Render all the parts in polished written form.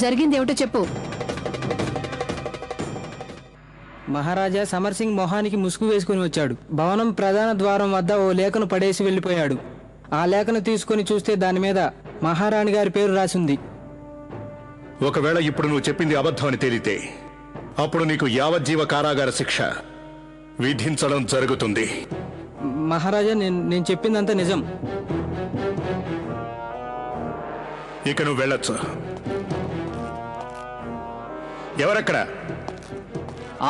జరిగిందేమిటో చెప్పు. మహారాజా సమర్ సింగ్ మొహానికి ముసుగు వేసుకుని వచ్చాడు. భవనం ప్రధాన ద్వారం వద్ద ఓ లేఖను పడేసి వెళ్లిపోయాడు. ఆ లేఖను తీసుకుని చూస్తే దాని మీద మహారాణి గారి పేరు రాసింది. ఒకవేళ ఇప్పుడు నువ్వు చెప్పింది అబద్ధం అని తేలితే అప్పుడు నీకు యావజ్జీవ కారాగార శిక్ష విధించడం జరుగుతుంది. మహారాజా, నేను చెప్పిందంతా నిజం. ఇక నువ్వు వెళ్ళొచ్చు. ఎవరక్కడ?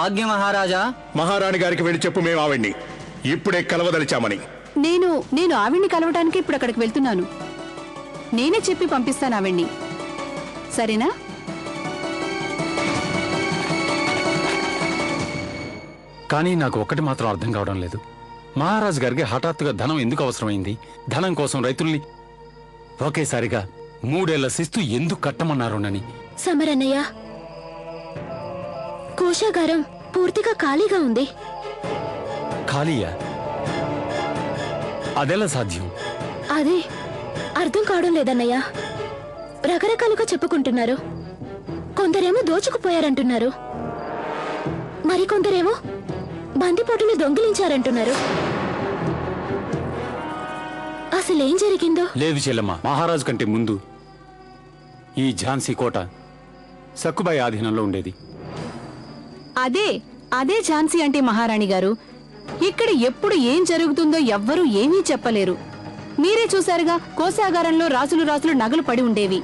ఆజ్ఞ మహారాజా. మహారాణి గారికి వెళ్ళి చెప్పు, మేము ఆవిడ్ని ఇప్పుడే కలవదలిచామని. నేను ఆవిడ్ని కలవడానికి ఇప్పుడు అక్కడికి వెళ్తున్నాను. నేనే చెప్పి పంపిస్తాను ఆవిడ్ని. సరేనా? కానీ నాకు ఒక్కటి మాత్రం అర్థం కావడం లేదు. మహారాజు గారికి హఠాత్తుగా ధనం ఎందుకు అవసరమైంది? ధనం కోసం రైతుల్ని ఒకేసారిగా 3 ఏళ్ల శిస్తు ఎందుకు కట్టమన్నారోనని. సమరన్నయ్య, కోశాగారం పూర్తిగా ఖాళీగా ఉంది. ఖాళీయా? అదెలా సాధ్యం? అదే అర్థం కావడం లేదన్నయ్య. రకరకాలుగా చెప్పుకుంటున్నారు. కొందరేమో దోచుకుపోయారంటున్నారు, మరికొందరేమో బందిపోటును దొంగిలించారంటున్నారు. అసలేం జరిగిందో. లేదు చెల్లమ్మ, మహారాజు కంటే ముందు ఈ ఝాన్సీ కోట సక్కుబాయి ఆధీనంలో ఉండేది. అదే ఝాన్సీ అంటే మహారాణి గారు. ఇక్కడ ఎప్పుడు ఏం జరుగుతుందో ఎవ్వరూ ఏమీ చెప్పలేరు. మీరే చూశారుగా, కోశాగారంలో రాసులు రాసులు నగలు పడి ఉండేవి.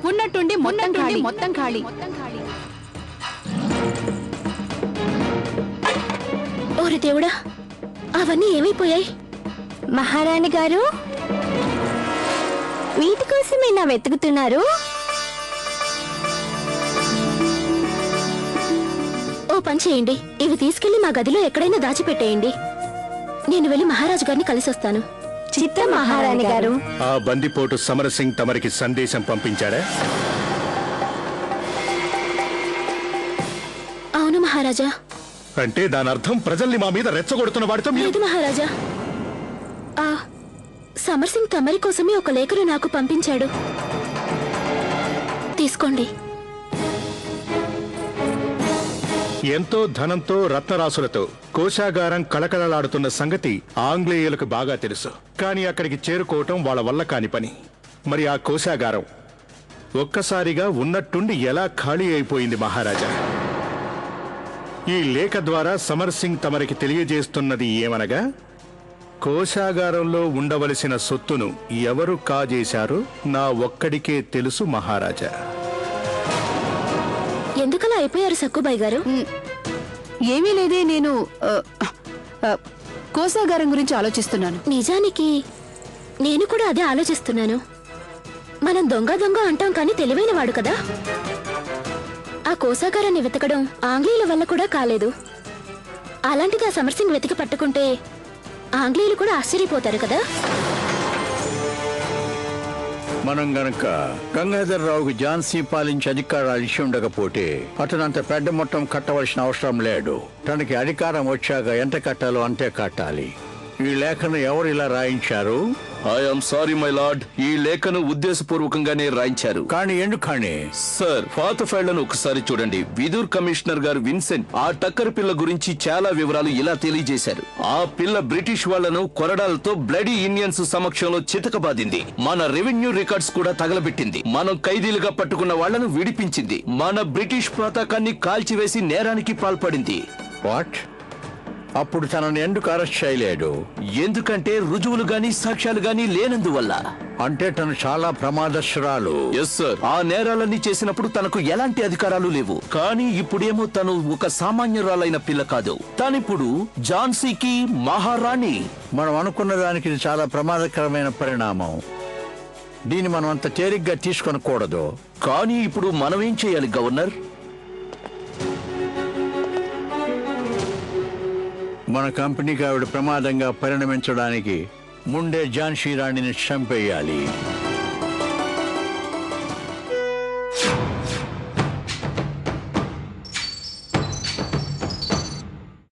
ఉన్నట్టుండి మొత్తం ఖాళీ. ఓరి దేవుడా, అవన్నీ ఏమైపోయాయి? మహారాణి గారు, వీటి కోసమేనా వెతుకుతున్నారు? ఓ పని చేయండి, ఇవి తీసుకెళ్లి మా గదిలో ఎక్కడైనా దాచిపెట్టేయండి. నేను వెళ్ళి మహారాజు గారిని కలిసొస్తాను. చిత్త మహారాణి గారు. ఆ బందిపోటు సమర్ సింగ్ తమరికి సందేశం పంపించాడా? అవును మహారాజా. అంటే దాని అర్థం ప్రజల్ని మా మీద రెచ్చగొడుతున్న వాడితో లేదు మహారాజా. సమర్ సింగ్ తమరి కోసమే ఒక లేఖను నాకు పంపించాడు. తీసుకోండి. ఎంతో ధనంతో రత్నరాసులతో కోశాగారం కళకళలాడుతున్న సంగతి ఆంగ్లేయులకు బాగా తెలుసు. కానీ అక్కడికి చేరుకోవటం వాళ్ళ వల్ల కాని పని. మరి ఆ కోశాగారం ఒక్కసారిగా ఉన్నట్టుండి ఎలా ఖాళీ అయిపోయింది మహారాజా? ఈ లేఖ ద్వారా సమర్ సింగ్ తమరికి తెలియజేస్తున్నది ఏమనగా, కోశాగారంలో ఉండవలసిన సొత్తును ఎవరు కాజేశారో నా ఒక్కడికే తెలుసు మహారాజా. ఎందుకలా అయిపోయారు సక్కుబాయి గారు? ఏమీ లేదే, నేను కోశాగారం గురించి ఆలోచిస్తున్నాను. నిజానికి నేను కూడా అదే ఆలోచిస్తున్నాను. మనం దొంగ అంటాం కానీ తెలివైన వాడు కదా. ఆ కోశాగారాన్ని వెతకడం ఆంగ్లేయుల వల్ల కూడా కాలేదు. అలాంటిది ఆ సమర్ సింగ్ వెతికి పట్టుకుంటే ఆంగ్లేయులు కూడా ఆశ్చర్యపోతారు కదా. మనం గనక గంగాధరరావుకి ఝాన్సీ పాలించి అధికారాలు ఇచ్చి ఉండకపోతే అతనంత పెద్ద మొత్తం కట్టవలసిన అవసరం లేదు. తనకి అధికారం వచ్చాక ఎంత కట్టాలో అంతే కట్టాలి. ఈ లేఖను ఎవరు ఇలా రాయించారు? ఐఎమ్ సారీ మై లార్డ్, ఈ లేఖను ఉద్దేశపూర్వకంగానే రాయించారు. కానీ ఎందుకని? సార్, పాత ఫైళ్లను ఒకసారి చూడండి. విదూర్ కమిషనర్ గారు విన్సెంట్ ఆ టక్కర్ పిల్ల గురించి చాలా వివరాలు ఇలా తెలియజేశారు. ఆ పిల్ల బ్రిటిష్ వాళ్లను కొరడాలతో బ్లడీ ఇండియన్స్ సమక్షంలో చితకబాదింది. మన రెవెన్యూ రికార్డ్స్ కూడా తగలబెట్టింది. మనం ఖైదీలుగా పట్టుకున్న వాళ్లను విడిపించింది. మన బ్రిటిష్ పతాకాన్ని కాల్చివేసి నేరానికి పాల్పడింది. వాట్? అప్పుడు తనని ఎందుకు అరెస్ట్ చేయలేదు? ఎందుకంటే రుజువులు గాని సాక్ష్యాలు గాని లేనందువల్ల. అంటే తను చాలా ప్రమాదశ్వరాలు. ఎస్ సార్, ఆ నేరాలన్నీ చేసినప్పుడు తనకు ఎలాంటి అధికారాలు లేవు. కానీ ఇప్పుడేమో తను ఒక సామాన్యురాలైన పిల్ల కాదు, తనిప్పుడు ఝాన్సీకి మహారాణి. మనం అనుకున్న దానికి ఇది చాలా ప్రమాదకరమైన పరిణామం. దీన్ని మనం అంత తేలిగ్గా తీసుకొనకూడదు. కానీ ఇప్పుడు మనమేం చేయాలి గవర్నర్? మన కంపెనీకి ఆవిడ ప్రమాదంగా పరిణమించడానికి ముందే ఝాన్సీ రాణిని చంపేయాలి.